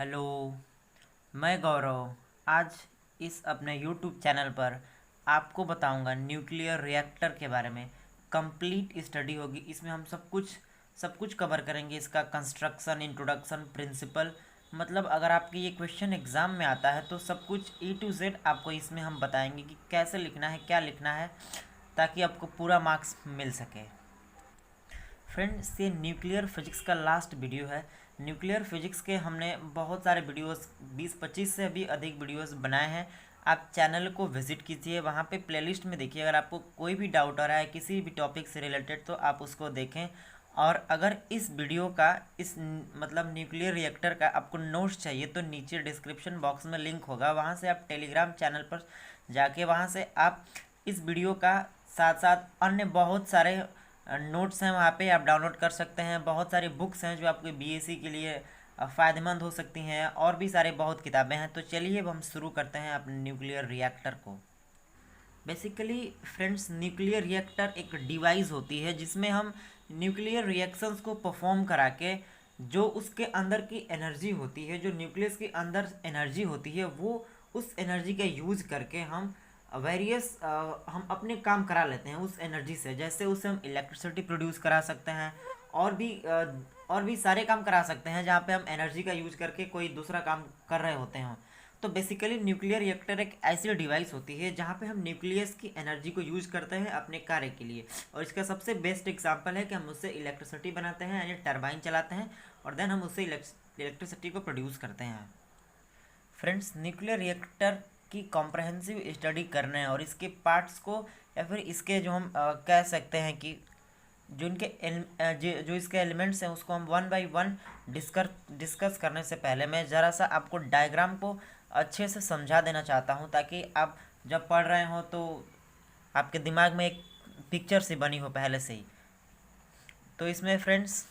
Hello. मैं गौरव आज इस अपने यूट्यूब चैनल पर आपको बताऊंगा न्यूक्लियर रिएक्टर के बारे में। कंप्लीट स्टडी होगी इसमें। हम सब कुछ कवर करेंगे। इसका कंस्ट्रक्शन, इंट्रोडक्शन, प्रिंसिपल, मतलब अगर आपके ये क्वेश्चन एग्ज़ाम में आता है तो सब कुछ A to Z आपको इसमें हम बताएंगे कि कैसे लिखना है, क्या लिखना है, ताकि आपको पूरा मार्क्स मिल सके। फ्रेंड्स, ये न्यूक्लियर फिजिक्स का लास्ट वीडियो है। न्यूक्लियर फिजिक्स के हमने बहुत सारे वीडियोस, 20-25 से भी अधिक वीडियोस बनाए हैं। आप चैनल को विजिट कीजिए, वहाँ पे प्लेलिस्ट में देखिए। अगर आपको कोई भी डाउट आ रहा है किसी भी टॉपिक से रिलेटेड तो आप उसको देखें। और अगर इस वीडियो का, मतलब न्यूक्लियर रिएक्टर का आपको नोट्स चाहिए तो नीचे डिस्क्रिप्शन बॉक्स में लिंक होगा, वहाँ से आप टेलीग्राम चैनल पर जाके वहाँ से आप इस वीडियो का साथ साथ अन्य बहुत सारे नोट्स हैं वहाँ पे आप डाउनलोड कर सकते हैं। बहुत सारी बुक्स हैं जो आपके बीएससी के लिए फ़ायदेमंद हो सकती हैं, और भी सारे बहुत किताबें हैं। तो चलिए अब हम शुरू करते हैं अपने न्यूक्लियर रिएक्टर को। बेसिकली फ्रेंड्स, न्यूक्लियर रिएक्टर एक डिवाइस होती है जिसमें हम न्यूक्लियर रिएक्शंस को परफॉर्म करा के जो उसके अंदर की एनर्जी होती है, जो न्यूक्लियस के अंदर एनर्जी होती है, वो उस एनर्जी का यूज करके हम हम अपने काम करा लेते हैं उस एनर्जी से। जैसे उससे हम इलेक्ट्रिसिटी प्रोड्यूस करा सकते हैं, और भी और भी सारे काम करा सकते हैं जहाँ पे हम एनर्जी का यूज करके कोई दूसरा काम कर रहे होते हैं। तो बेसिकली न्यूक्लियर रिएक्टर एक ऐसी डिवाइस होती है जहाँ पे हम न्यूक्लियस की एनर्जी को यूज करते हैं अपने कार्य के लिए। और इसका सबसे बेस्ट एग्जांपल है कि हम उससे इलेक्ट्रिसिटी बनाते हैं, यानी टरबाइन चलाते हैं, और देन हम उससे इलेक्ट्रिसिटी को प्रोड्यूस करते हैं। फ्रेंड्स, न्यूक्लियर रिएक्टर की कॉम्प्रहेंसिव स्टडी करने और इसके पार्ट्स को, या फिर इसके जो हम कह सकते हैं कि जो इनके जो इसके एलिमेंट्स हैं उसको हम वन बाय वन डिस्कस करने से पहले मैं ज़रा सा आपको डायग्राम को अच्छे से समझा देना चाहता हूँ, ताकि आप जब पढ़ रहे हो तो आपके दिमाग में एक पिक्चर सी बनी हो पहले से ही। तो इसमें फ्रेंड्स,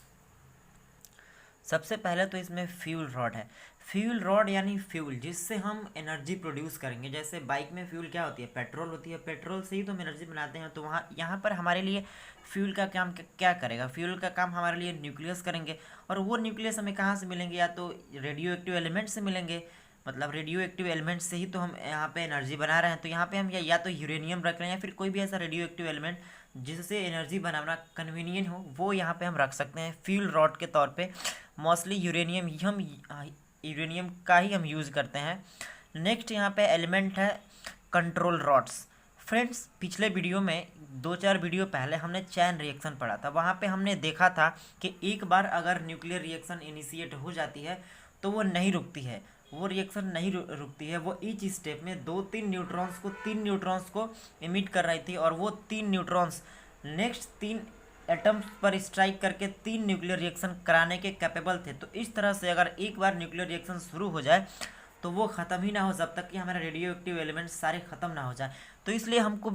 सबसे पहले तो इसमें फ्यूल रॉड है। फ्यूल रॉड यानी फ्यूल जिससे हम एनर्जी प्रोड्यूस करेंगे। जैसे बाइक में फ्यूल क्या होती है? पेट्रोल होती है। पेट्रोल से ही तो हम एनर्जी बनाते हैं। तो वहाँ यहाँ पर हमारे लिए फ्यूल का काम क्या करेगा? फ्यूल का काम हमारे लिए न्यूक्लियस करेंगे। और वो न्यूक्लियस हमें कहाँ से मिलेंगे? या तो रेडियो एक्टिव एलिमेंट से मिलेंगे। मतलब रेडियो एक्टिव एलिमेंट से ही तो हम यहाँ पे एनर्जी बना रहे हैं। तो यहाँ पे हम या तो यूरेनियम रख रहे हैं, या फिर कोई भी ऐसा रेडियो एक्टिव एलिमेंट जिससे एनर्जी बनाना कन्वीनियंट हो, वो यहाँ पे हम रख सकते हैं फ्यूल रॉड के तौर पे। मोस्टली यूरेनियम का ही हम यूज़ करते हैं। नेक्स्ट यहाँ पे एलिमेंट है कंट्रोल रॉड्स। फ्रेंड्स, पिछले वीडियो में 2-4 वीडियो पहले हमने चैन रिएक्शन पढ़ा था। वहाँ पे हमने देखा था कि एक बार अगर न्यूक्लियर रिएक्शन इनिशिएट हो जाती है तो वो नहीं रुकती है। वो रिएक्शन नहीं रुकती है। वो ईच स्टेप में 3 न्यूट्रॉन्स को इमिट कर रही थी, और वो 3 न्यूट्रॉन्स नेक्स्ट 3 एटम्स पर स्ट्राइक करके 3 न्यूक्लियर रिएक्शन कराने के कैपेबल थे। तो इस तरह से अगर एक बार न्यूक्लियर रिएक्शन शुरू हो जाए तो वो ख़त्म ही ना हो जब तक कि हमारे रेडियो एक्टिव एलिमेंट्स सारे ख़त्म ना हो जाए। तो इसलिए हमको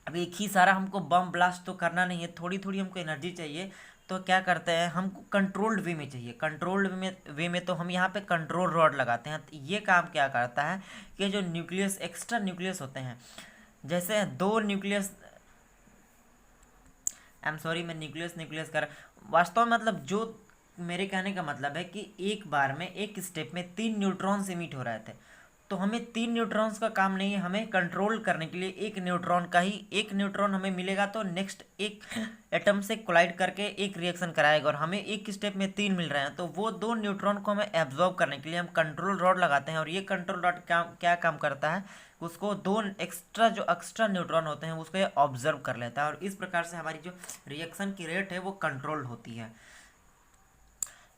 अब एक ही सारा हमको बम ब्लास्ट तो करना नहीं है, थोड़ी थोड़ी हमको एनर्जी चाहिए। तो क्या करते हैं, हमको कंट्रोल्ड वे में चाहिए। कंट्रोल्ड वे में तो हम यहाँ पे कंट्रोल रॉड लगाते हैं। तो ये काम क्या करता है कि जो न्यूक्लियस, एक्स्ट्रा न्यूक्लियस होते हैं, जैसे 2 न्यूक्लियस, आई एम सॉरी मैं न्यूक्लियस कर, वास्तव में मतलब जो मेरे कहने का मतलब है कि एक बार में एक स्टेप में 3 न्यूट्रॉन्स इमिट हो रहे थे। तो हमें 3 न्यूट्रॉन्स का काम नहीं है, हमें कंट्रोल करने के लिए एक न्यूट्रॉन हमें मिलेगा तो नेक्स्ट एक एटम से कोलाइड करके एक रिएक्शन कराएगा, और हमें एक स्टेप में 3 मिल रहे हैं। तो वो 2 न्यूट्रॉन को हमें एब्जॉर्ब करने के लिए हम कंट्रोल रॉड लगाते हैं। और ये कंट्रोल रॉड क्या काम करता है, उसको 2 एक्स्ट्रा न्यूट्रॉन होते हैं उसको ये ऑब्जर्व कर लेता है, और इस प्रकार से हमारी जो रिएक्शन की रेट है वो कंट्रोल होती है।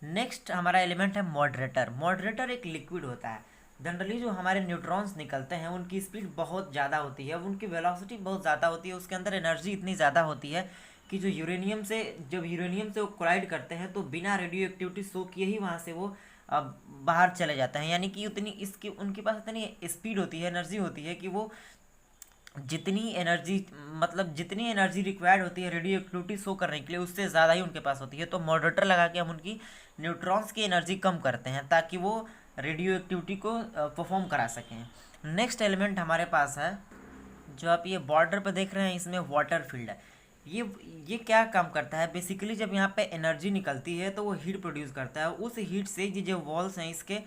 नेक्स्ट हमारा एलिमेंट है मॉडरेटर। मॉडरेटर एक लिक्विड होता है। जनरली जो हमारे न्यूट्रॉन्स निकलते हैं उनकी स्पीड बहुत ज़्यादा होती है, उनकी वेलोसिटी बहुत ज़्यादा होती है, उसके अंदर एनर्जी इतनी ज़्यादा होती है कि जब यूरेनियम से वो कोलाइड करते हैं तो बिना रेडियो एक्टिविटी शो किए ही वहाँ से वो बाहर चले जाते हैं। यानी कि उनके पास इतनी स्पीड होती है, एनर्जी होती है कि वो जितनी एनर्जी रिक्वायर्ड होती है रेडियो एक्टिविटी शो करने के लिए, उससे ज़्यादा ही उनके पास होती है। तो मॉडरेटर लगा के हम उनकी न्यूट्रॉन्स की एनर्जी कम करते हैं ताकि वो रेडियो एक्टिविटी को परफॉर्म करा सकें। नेक्स्ट एलिमेंट हमारे पास है, जो आप ये बॉर्डर पर देख रहे हैं, इसमें वाटर फील्ड है। ये क्या काम करता है बेसिकली, जब यहाँ पे एनर्जी निकलती है तो वो हीट प्रोड्यूस करता है। उस हीट से ये जो वॉल्स हैं इसके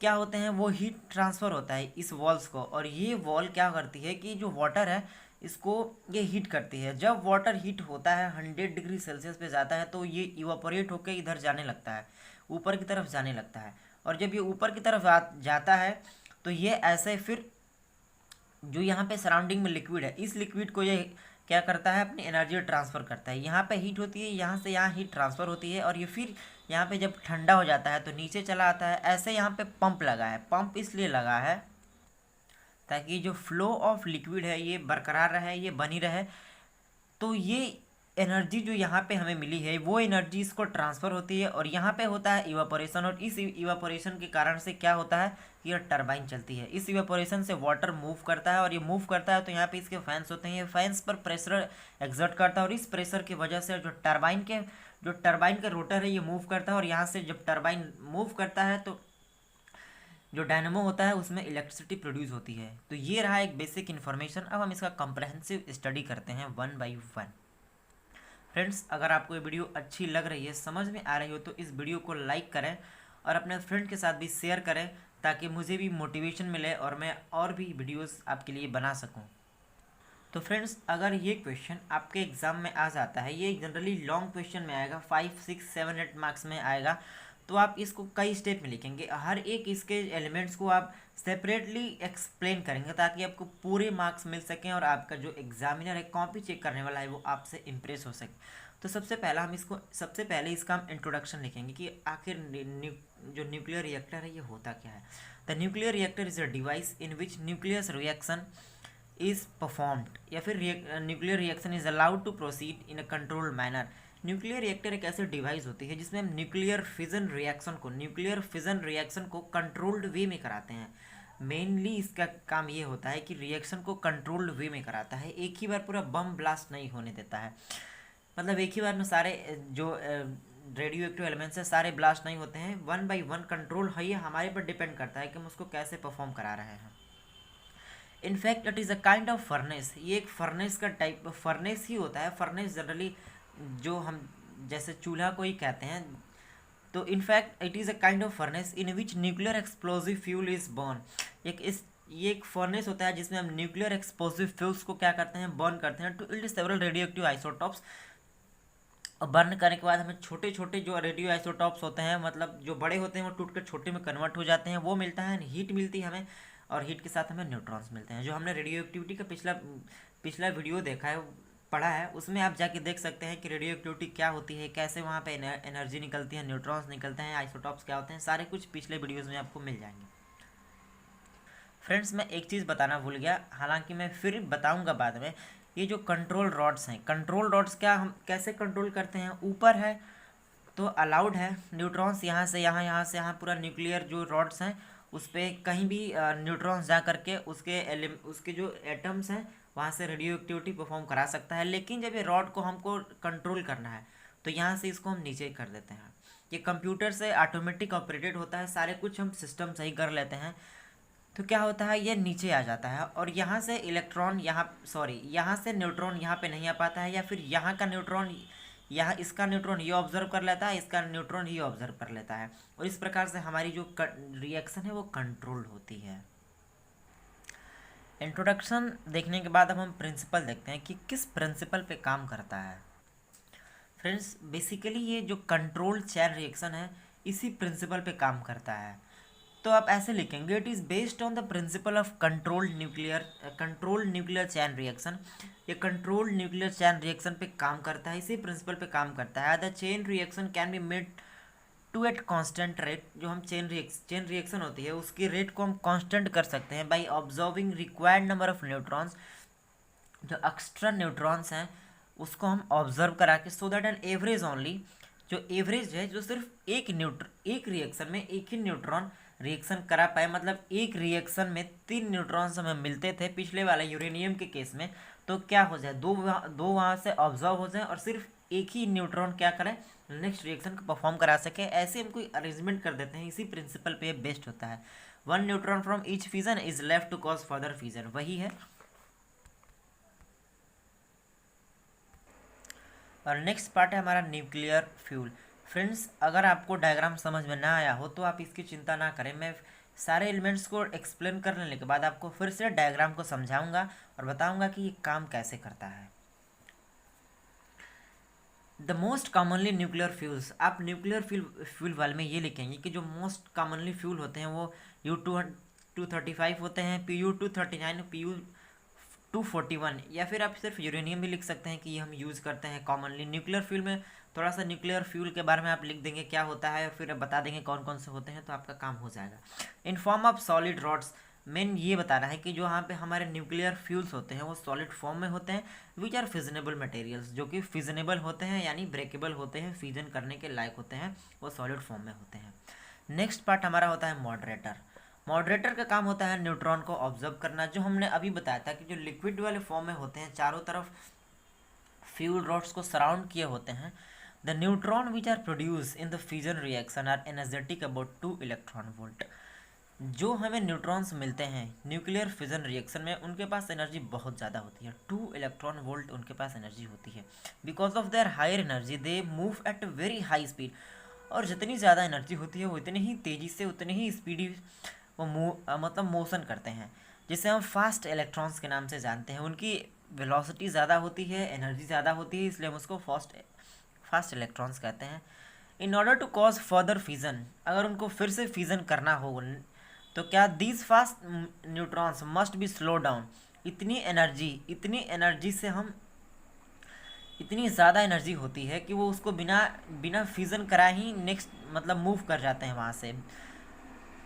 क्या होते हैं, वो हीट ट्रांसफ़र होता है इस वॉल्स को, और ये वॉल क्या करती है कि जो वाटर है इसको ये हीट करती है। जब वाटर हीट होता है 100 डिग्री सेल्सियस पे जाता है तो ये इवापोरेट होकर इधर जाने लगता है, ऊपर की तरफ जाने लगता है। और जब ये ऊपर की तरफ जाता है तो ये ऐसे फिर जो यहाँ पे सराउंडिंग में लिक्विड है, इस लिक्विड को ये क्या करता है, अपनी एनर्जी ट्रांसफ़र करता है। यहाँ पे हीट होती है, यहाँ से यहाँ हीट ट्रांसफ़र होती है, और ये फिर यहाँ पे जब ठंडा हो जाता है तो नीचे चला आता है। ऐसे यहाँ पे पंप लगा है, पंप इसलिए लगा है ताकि जो फ्लो ऑफ लिक्विड है ये बरकरार रहे, ये बनी रहे। तो ये एनर्जी जो यहाँ पे हमें मिली है वो एनर्जी इसको ट्रांसफ़र होती है, और यहाँ पे होता है इवापोरेशन, और इस इवापोरेशन के कारण से क्या होता है कि ये टरबाइन चलती है। इस इवापोरेशन से वाटर मूव करता है, और ये मूव करता है तो यहाँ पे इसके फैंस होते हैं, ये फैंस पर प्रेशर एग्जर्ट करता है, और इस प्रेशर की वजह से जो टरबाइन के रोटर है ये मूव करता है, और यहाँ से जब टरबाइन मूव करता है तो जो डायनेमो होता है उसमें इलेक्ट्रिसिटी प्रोड्यूस होती है। तो ये रहा एक बेसिक इन्फॉर्मेशन। अब हम इसका कॉम्प्रहेंसिव स्टडी करते हैं 1 बाई 1। फ्रेंड्स, अगर आपको ये वीडियो अच्छी लग रही है, समझ में आ रही हो, तो इस वीडियो को लाइक करें और अपने फ्रेंड के साथ भी शेयर करें ताकि मुझे भी मोटिवेशन मिले और मैं और भी वीडियोस आपके लिए बना सकूं। तो फ्रेंड्स, अगर ये क्वेश्चन आपके एग्ज़ाम में आ जाता है, ये जनरली लॉन्ग क्वेश्चन में आएगा, 5, 6, 7, 8 मार्क्स में आएगा, तो आप इसको कई स्टेप में लिखेंगे। हर एक इसके एलिमेंट्स को आप सेपरेटली एक्सप्लेन करेंगे ताकि आपको पूरे मार्क्स मिल सकें और आपका जो एग्जामिनर है, कॉपी चेक करने वाला है, वो आपसे इम्प्रेस हो सके। तो सबसे पहले इसका हम इंट्रोडक्शन लिखेंगे कि आखिर जो न्यूक्लियर रिएक्टर है ये होता क्या है। The nuclear reactor is a device in which nucleus reaction is performed, या फिर nuclear reaction is allowed to proceed in a controlled manner. Nuclear reactor एक ऐसी डिवाइस होती है जिसमें हम न्यूक्लियर फिजन रिएक्शन को कंट्रोल्ड वे में कराते हैं। मेनली इसका काम ये होता है कि रिएक्शन को कंट्रोल्ड वे में कराता है, एक ही बार पूरा बम ब्लास्ट नहीं होने देता है। मतलब एक ही बार में सारे जो रेडियो एक्टिव एलिमेंट्स है सारे ब्लास्ट नहीं होते हैं, 1 बाई 1 कंट्रोल है। ये हमारे पर डिपेंड करता है कि हम उसको कैसे परफॉर्म करा रहे हैं। In fact it is a kind of furnace, ये एक फर्नेस का टाइप फर्नेस ही होता है। फर्नेस जनरली जो हम जैसे चूल्हा को ही कहते हैं। तो in fact it is a kind of furnace in which nuclear explosive fuel is burn. ये एक फर्नेस होता है जिसमें हम न्यूक्लियर एक्सप्लोजिव फ्यूल्स को क्या करते हैं, बर्न करते हैं to yield several radioactive isotopes. और बर्न करने के बाद हमें छोटे छोटे जो रेडियो आइसोटॉप्स होते हैं, मतलब जो बड़े होते हैं वो टूट कर छोटे में कन्वर्ट हो जाते हैं, वो मिलता है, हीट मिलती है हमें, और हीट के साथ हमें न्यूट्रॉन्स मिलते हैं। जो हमने रेडियो एक्टिविटी का पिछला वीडियो देखा है, पढ़ा है, उसमें आप जाके देख सकते हैं कि रेडियो एक्टिविटी क्या होती है, कैसे वहाँ पे एनर्जी निकलती है, न्यूट्रॉन्स निकलते हैं, आइसोटॉप्स क्या होते हैं, सारे कुछ पिछले वीडियोज़ में आपको मिल जाएंगे। फ्रेंड्स, मैं एक चीज़ बताना भूल गया, हालांकि मैं फिर बताऊंगा बाद में। ये जो कंट्रोल रॉड्स हैं, कंट्रोल रॉड्स क्या हम कैसे कंट्रोल करते हैं, ऊपर है तो अलाउड है न्यूट्रॉन्स यहाँ से यहाँ, यहाँ से यहाँ, पूरा न्यूक्लियर जो रॉड्स हैं उस पर कहीं भी न्यूट्रॉन्स जा करके उसके जो एटम्स हैं वहाँ से रेडियो एक्टिविटी परफॉर्म करा सकता है। लेकिन जब ये रॉड को हमको कंट्रोल करना है तो यहाँ से इसको हम नीचे कर देते हैं। ये कंप्यूटर से ऑटोमेटिक ऑपरेटेड होता है, सारे कुछ हम सिस्टम सही कर लेते हैं। तो क्या होता है, ये नीचे आ जाता है, और यहाँ से यहाँ से न्यूट्रॉन यहाँ पे नहीं आ पाता है, या फिर यहाँ का न्यूट्रॉन इसका न्यूट्रॉन ये ऑब्जर्व कर लेता है, इसका न्यूट्रॉन ये ऑब्जर्व कर लेता है, और इस प्रकार से हमारी जो रिएक्शन है वो कंट्रोल होती है। इंट्रोडक्शन देखने के बाद अब हम प्रिंसिपल देखते हैं कि किस प्रिंसिपल पे काम करता है। फ्रेंड्स, बेसिकली ये जो कंट्रोल चैन रिएक्शन है इसी प्रिंसिपल पे काम करता है। तो आप ऐसे लिखेंगे, it is based on the principle of controlled nuclear chain reaction. ये कंट्रोल्ड न्यूक्लियर चैन रिएक्शन पे काम करता है, इसी प्रिंसिपल पे काम करता है। The chain reaction can be made to at constant rate. जो हम चेन रिएक्शन होती है उसकी रेट को हम कांस्टेंट कर सकते हैं by observing required number of neutrons. जो एक्स्ट्रा न्यूट्रॉन्स हैं उसको हम ऑब्जर्व करा के, सो दैट एन एवरेज ओनली, जो एवरेज है, जो सिर्फ एक रिएक्शन में एक ही न्यूट्रॉन रिएक्शन करा पाए, मतलब एक रिएक्शन में 3 न्यूट्रॉन्स हमें मिलते थे पिछले वाले यूरेनियम के केस में, तो क्या हो जाए, दो वहाँ से ऑब्जर्व हो जाए और सिर्फ एक ही न्यूट्रॉन क्या करें, नेक्स्ट रिएक्शन को परफॉर्म करा सके। ऐसे हम कोई अरेंजमेंट कर देते हैं, इसी प्रिंसिपल पे बेस्ड होता है। 1 neutron from each fusion is left to cause further fusion, वही है। और नेक्स्ट पार्ट है हमारा न्यूक्लियर फ्यूल। फ्रेंड्स, अगर आपको डायग्राम समझ में ना आया हो तो आप इसकी चिंता ना करें, मैं सारे एलिमेंट्स को एक्सप्लेन कर लेने के बाद आपको फिर से डायग्राम को समझाऊंगा और बताऊंगा कि ये काम कैसे करता है। The most commonly nuclear fuels, आप न्यूक्लियर फ्यूल वाले में ये लिखेंगे कि जो मोस्ट कॉमनली फ्यूल होते हैं वो U-235 होते हैं, Pu-239, Pu-241, या फिर आप सिर्फ यूरेनियम भी लिख सकते हैं कि ये हम यूज़ करते हैं कॉमनली न्यूक्लियर फ्यूल में। थोड़ा सा न्यूक्लियर फ्यूल के बारे में आप लिख देंगे क्या होता है, फिर बता देंगे कौन कौन से होते हैं, तो आपका काम हो जाएगा। In form of solid rods, main ये बताना है कि जो यहाँ पे हमारे न्यूक्लियर फ्यूल्स होते हैं वो सॉलिड फॉर्म में होते हैं, विच आर फिजनेबल मटेरियल्स, जो कि फिजनेबल होते हैं यानी ब्रेकेबल होते हैं, फ्यूजन करने के लायक होते हैं, वो सॉलिड फॉर्म में होते हैं। नेक्स्ट पार्ट हमारा होता है मॉडरेटर। मॉडरेटर का काम होता है न्यूट्रॉन को ऑब्जर्व करना, जो हमने अभी बताया था कि जो लिक्विड वाले फॉर्म में होते हैं चारों तरफ फ्यूल रॉड्स को सराउंड किए होते हैं। The neutron which are produce in the fusion reaction are energetic about 2 electron volt. जो हमें न्यूट्रॉन्स मिलते हैं न्यूक्लियर फिजन रिएक्शन में, उनके पास एनर्जी बहुत ज़्यादा होती है, 2 इलेक्ट्रॉन वोल्ट उनके पास एनर्जी होती है। Because of their higher energy they move at very high speed, और जितनी ज़्यादा एनर्जी होती है वो इतनी ही तेज़ी से, उतनी ही स्पीडी वो मतलब मोशन करते हैं, जिसे हम फास्ट इलेक्ट्रॉन्स के नाम से जानते हैं। उनकी वेलोसिटी ज़्यादा होती है, एनर्जी ज़्यादा होती है, इसलिए हम उसको फास्ट इलेक्ट्रॉन्स कहते हैं। In order to cause further fusion, अगर उनको फिर से फ्यूजन करना हो तो क्या these fast neutrons must be slow down. इतनी एनर्जी से हम, इतनी ज़्यादा एनर्जी होती है कि वो उसको बिना फ्यूज़न कराए ही नेक्स्ट मतलब मूव कर जाते हैं वहाँ से।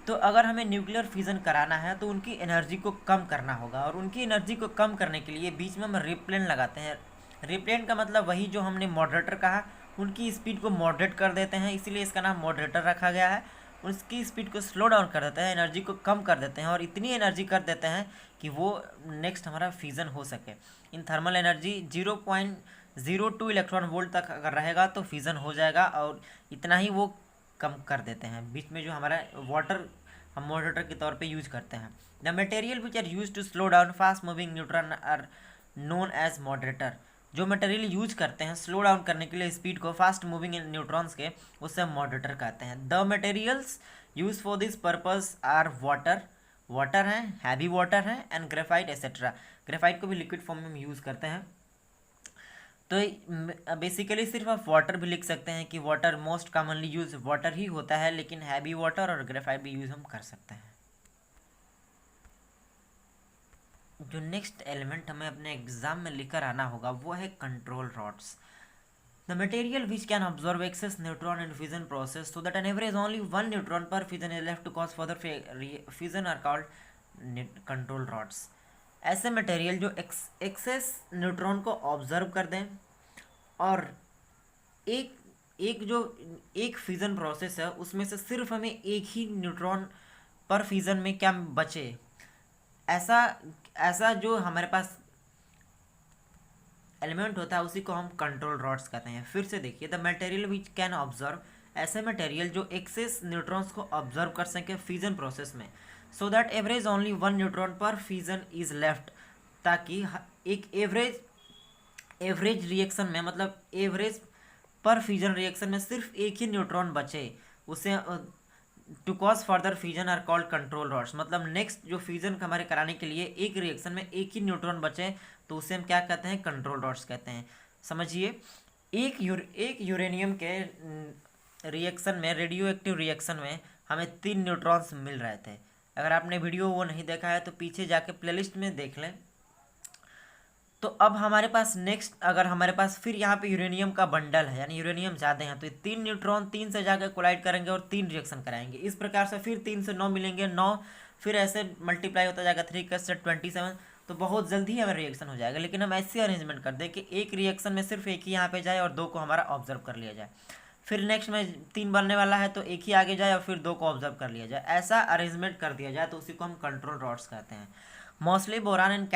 तो अगर हमें न्यूक्लियर फ्यूज़न कराना है तो उनकी एनर्जी को कम करना होगा, और उनकी एनर्जी को कम करने के लिए बीच में हम रिप्लेन लगाते हैं। रिप्लेन का मतलब वही जो हमने मॉडरेटर कहा, उनकी स्पीड को मॉडरेट कर देते हैं, इसीलिए इसका नाम मॉडरेटर रखा गया है। उसकी स्पीड को स्लो डाउन कर देते हैं, एनर्जी को कम कर देते हैं, और इतनी एनर्जी कर देते हैं कि वो नेक्स्ट हमारा फ्यूज़न हो सके। In thermal energy 0.02 electron volt तक अगर रहेगा तो फ्यूज़न हो जाएगा, और इतना ही वो कम कर देते हैं। बीच में जो हमारा वाटर हम मॉडरेटर के तौर पे यूज करते हैं। The material which are use to slow down fast moving neutron are known as moderator. जो मटेरियल यूज करते हैं स्लो डाउन करने के लिए स्पीड को फास्ट मूविंग न्यूट्रॉन्स के, उससे हम मॉडरेटर कहते हैं। The materials use for this purpose are water है, हैवी वाटर है, एंड ग्रेफाइट एक्सेट्रा। ग्रेफाइट को भी लिक्विड फॉर्म में यूज़ करते हैं। तो बेसिकली सिर्फ आप वाटर भी लिख सकते हैं कि water most commonly use water ही होता है, लेकिन हैवी वाटर और ग्रेफाइट भी यूज़ हम कर सकते हैं। जो नेक्स्ट एलिमेंट हमें अपने एग्जाम में लेकर आना होगा वो है control rods. The material which can absorb excess neutron in fusion process so that an average only 1 neutron per fusion is left to cause further fusion are called control rods. ऐसे material जो excess neutron को absorb कर दें, और एक fusion process है उसमें से सिर्फ हमें एक ही न्यूट्रॉन पर फ्यूजन में क्या बचे, ऐसा जो हमारे पास एलिमेंट होता है उसी को हम कंट्रोल रॉड्स कहते हैं। फिर से देखिए, the material which can observe, ऐसे मटेरियल जो एक्सेस न्यूट्रॉन्स को ऑब्जर्व कर सके फ्यूजन प्रोसेस में, so that average only 1 neutron per fusion is left, ताकि एक एवरेज रिएक्शन में, मतलब एवरेज पर फ्यूजन रिएक्शन में सिर्फ एक ही न्यूट्रॉन बचे, उसे to cause further fusion are called control rods. मतलब नेक्स्ट जो फ्यूजन हमारे कराने के लिए एक रिएक्शन में एक ही न्यूट्रॉन बचे तो उसे हम क्या कहते हैं, कंट्रोल रॉड्स कहते हैं। समझिए, एक यूरेनियम के रिएक्शन में, रेडियो एक्टिव रिएक्शन में हमें 3 न्यूट्रॉन्स मिल रहे थे। अगर आपने वीडियो वो नहीं देखा है तो पीछे जाके प्लेलिस्ट में देख लें। तो अब हमारे पास नेक्स्ट, अगर हमारे पास फिर यहाँ पे यूरेनियम का बंडल है, यानी यूरेनियम ज़्यादा है, तो ये 3 न्यूट्रॉन 3 से जाकर कोलाइड करेंगे और 3 रिएक्शन कराएंगे। इस प्रकार से फिर 3 से 9 मिलेंगे, 9 फिर ऐसे मल्टीप्लाई होता जाएगा, 3 का सेट 27, तो बहुत जल्दी हमारा रिएक्शन हो जाएगा। लेकिन हम ऐसे अरेंजमेंट कर दें कि एक रिएक्शन में सिर्फ एक ही यहाँ पे जाए और 2 को हमारा ऑब्जर्व कर लिया जाए। फिर नेक्स्ट में 3 बनने वाला है तो एक ही आगे जाए और फिर 2 को ऑब्जर्व कर लिया जाए। ऐसा अरेंजमेंट कर दिया जाए तो उसी को हम कंट्रोल रॉड्स कहते हैं। Mostly boron and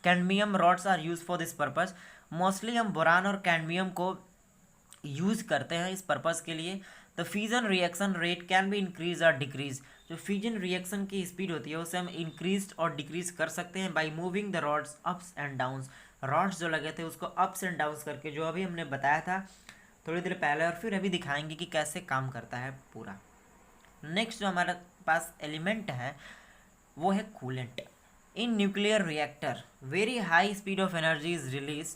cadmium rods are use for this purpose. Mostly हम बोरान और कैडमियम को यूज करते हैं इस पर्पस के लिए। The fusion reaction rate can be increase और डिक्रीज। जो फ्यूजन रिएक्शन की स्पीड होती है उसे हम इंक्रीज और डिक्रीज कर सकते हैं by moving the rods ups and downs. Rods जो लगे थे उसको अप्स एंड डाउन्स करके, जो अभी हमने बताया था थोड़ी देर पहले, और फिर अभी दिखाएंगे कि कैसे काम करता है पूरा। नेक्स्ट जो हमारे पास एलिमेंट है वो है coolant. In nuclear reactor very high speed of energy is release.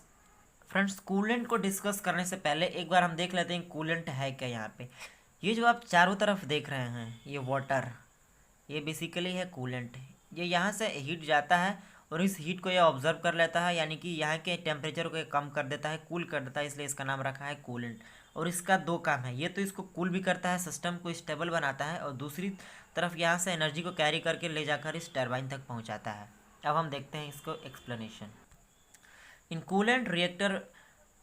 Friends, coolant को डिस्कस करने से पहले एक बार हम देख लेते हैं कूलेंट है क्या। यहाँ पे ये जो आप चारों तरफ देख रहे हैं ये वाटर, ये बेसिकली है कूलेंट। ये यहाँ से हीट जाता है और इस हीट को ये ऑब्जर्व कर लेता है, यानी कि यहाँ के टेम्परेचर को ये कम कर देता है, कूल कर देता है, इसलिए इसका नाम रखा है कूलेंट। और इसका दो काम है, ये तो इसको कूल भी करता है, सिस्टम को स्टेबल बनाता है, और दूसरी तरफ यहाँ से एनर्जी को कैरी करके ले जाकर इस टरबाइन तक पहुँचाता है। अब हम देखते हैं इसको explanation. In coolant reactor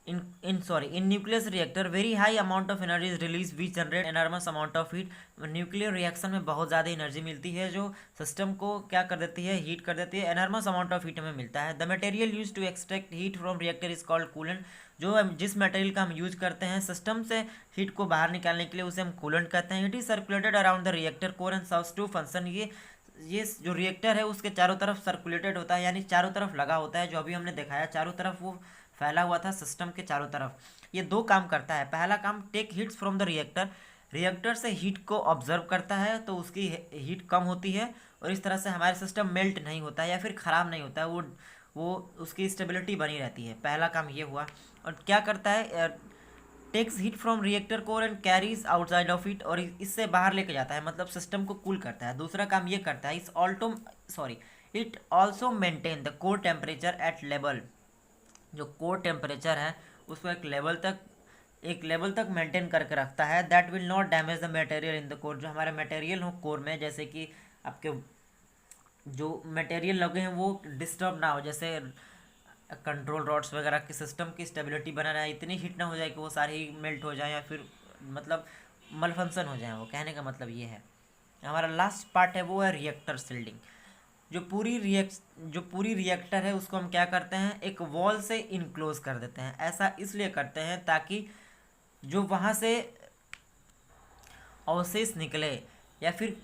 in nucleus reactor very high amount of energy is released which generate enormous amount of heat। Nuclear reaction में बहुत ज़्यादा एनर्जी मिलती है जो सिस्टम को क्या कर देती है, हीट कर देती है। एनर्मस अमाउंट ऑफ हीट हमें मिलता है। The material use to extract heat from reactor is called coolant. जो जिस मटेरियल का हम यूज करते हैं सिस्टम से हीट को बाहर निकालने के लिए उसे हम कूलेंट कहते हैं। It is circulated around the reactor core and serves to function. ये जो रिएक्टर है उसके चारों तरफ सर्कुलेटेड होता है, यानी चारों तरफ लगा होता है, जो अभी हमने दिखाया चारों तरफ वो फैला हुआ था सिस्टम के चारों तरफ। ये दो काम करता है। पहला काम, take heats from the reactor, reactor से हीट को ऑब्जर्व करता है तो उसकी हीट कम होती है और इस तरह से हमारे सिस्टम मेल्ट नहीं होता है या फिर ख़राब नहीं होता है, वो उसकी स्टेबिलिटी बनी रहती है। पहला काम ये हुआ। और क्या करता है, takes heat from reactor core and carries outside of it, और इससे बाहर लेके जाता है, मतलब सिस्टम को कूल करता है। दूसरा काम ये करता है, it also maintain the core temperature at level. जो कोर टेम्परेचर है उसको एक लेवल तक मेंटेन करके रखता है। That will not damage the material in the core. जो हमारे मटेरियल हो कोर में, जैसे कि आपके जो मटेरियल लगे हैं वो डिस्टर्ब ना हो, जैसे कंट्रोल रॉड्स वगैरह के सिस्टम की स्टेबिलिटी बना रहे, इतनी हीट ना हो जाए कि वो सारे ही मेल्ट हो जाए या फिर मतलब मलफंक्शन हो जाए। वो कहने का मतलब ये है। हमारा लास्ट पार्ट है वो है रिएक्टर शिल्डिंग। जो पूरी रिएक्टर है उसको हम क्या करते हैं, एक वॉल से इनक्लोज कर देते हैं। ऐसा इसलिए करते हैं ताकि जो वहाँ से अवशेष निकले या फिर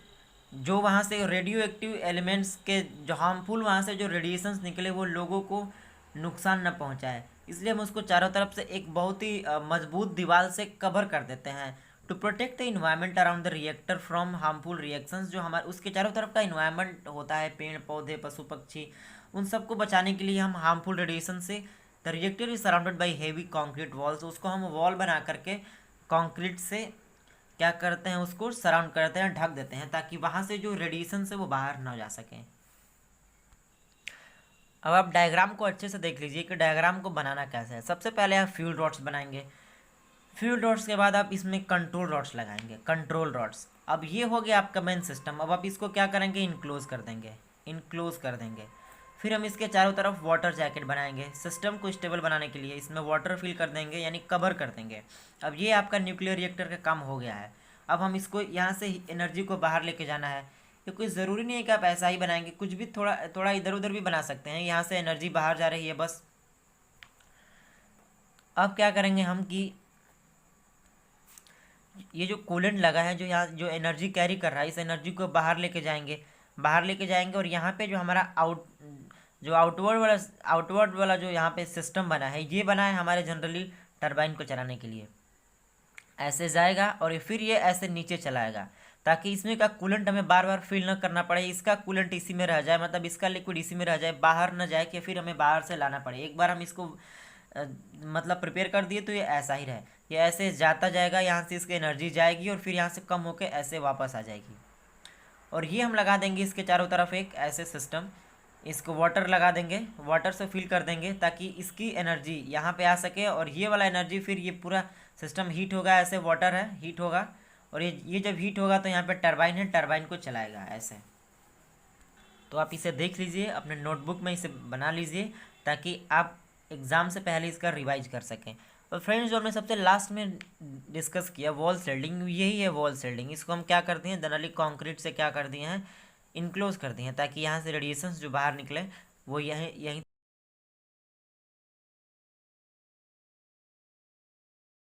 जो वहाँ से रेडियो एक्टिव एलिमेंट्स के जो हार्मफुल वहाँ से जो रेडिएशंस निकले वो लोगों को नुकसान न पहुँचाए, इसलिए हम उसको चारों तरफ से एक बहुत ही मजबूत दीवार से कवर कर देते हैं। To protect the environment around the reactor from harmful reactions. जो हमारे उसके चारों तरफ का इन्वायरमेंट होता है, पेड़ पौधे पशु पक्षी, उन सबको बचाने के लिए हम हार्मफुल रेडिएशन से, the reactor is surrounded by heavy concrete walls. उसको हम वॉल बना करके कॉन्क्रीट से क्या करते हैं, उसको सराउंड करते हैं, ढक देते हैं, ताकि वहाँ से जो रेडिएशन से वो बाहर ना जा सकें। अब आप डायग्राम को अच्छे से देख लीजिए कि डायग्राम को बनाना कैसे है। सबसे पहले आप फ्यूल रॉड्स बनाएंगे। फ्यूल रॉड्स के बाद आप इसमें कंट्रोल रॉड्स लगाएंगे, कंट्रोल रॉड्स। अब ये हो गया आपका मेन सिस्टम। अब आप इसको क्या करेंगे, इनक्लोज कर देंगे। फिर हम इसके चारों तरफ वाटर जैकेट बनाएंगे सिस्टम को स्टेबल बनाने के लिए। इसमें वाटर फिल कर देंगे, यानी कवर कर देंगे। अब ये आपका न्यूक्लियर रिएक्टर का काम हो गया है। अब हम इसको यहाँ से एनर्जी को बाहर लेके जाना है। ये कोई ज़रूरी नहीं है कि आप ऐसा ही बनाएंगे, कुछ भी थोड़ा इधर उधर भी बना सकते हैं। यहाँ से एनर्जी बाहर जा रही है बस। अब क्या करेंगे हम कि ये जो कूलेंट लगा है, जो यहाँ जो एनर्जी कैरी कर रहा है, इस एनर्जी को बाहर लेके जाएंगे और यहाँ पे जो हमारा आउटवर्ड वाला जो यहाँ पे सिस्टम बना है, ये बना है हमारे जनरली टरबाइन को चलाने के लिए। ऐसे जाएगा और फिर ये ऐसे नीचे चलाएगा, ताकि इसमें का कूलेंट हमें बार बार फिल न करना पड़े। इसका कूलेंट इसी में रह जाए, मतलब इसका लिक्विड इसी में रह जाए, बाहर न जाए कि फिर हमें बाहर से लाना पड़े। एक बार हम इसको मतलब प्रिपेयर कर दिए तो ये ऐसा ही रहे, ये ऐसे जाता जाएगा, यहाँ से इसकी एनर्जी जाएगी और फिर यहाँ से कम होकर ऐसे वापस आ जाएगी। और ये हम लगा देंगे इसके चारों तरफ एक ऐसे सिस्टम। इसको वाटर लगा देंगे, वाटर से फिल कर देंगे ताकि इसकी एनर्जी यहाँ पे आ सके, और ये वाला एनर्जी फिर ये पूरा सिस्टम हीट होगा। ऐसे वाटर है, हीट होगा, और ये जब हीट होगा तो यहाँ पे टरबाइन है, टरबाइन को चलाएगा ऐसे। तो आप इसे देख लीजिए, अपने नोटबुक में इसे बना लीजिए ताकि आप एग्ज़ाम से पहले इसका रिवाइज कर सकें। और फ्रेंड्स, जो हमने सबसे लास्ट में डिस्कस किया वॉल शेल्डिंग, यही है वॉल शेल्डिंग। इसको हम क्या करते हैं, जनरली कंक्रीट से क्या कर दिए हैं, इनक्लोज कर दिए हैं, ताकि यहाँ से रेडिएशंस जो बाहर निकले वो यहीं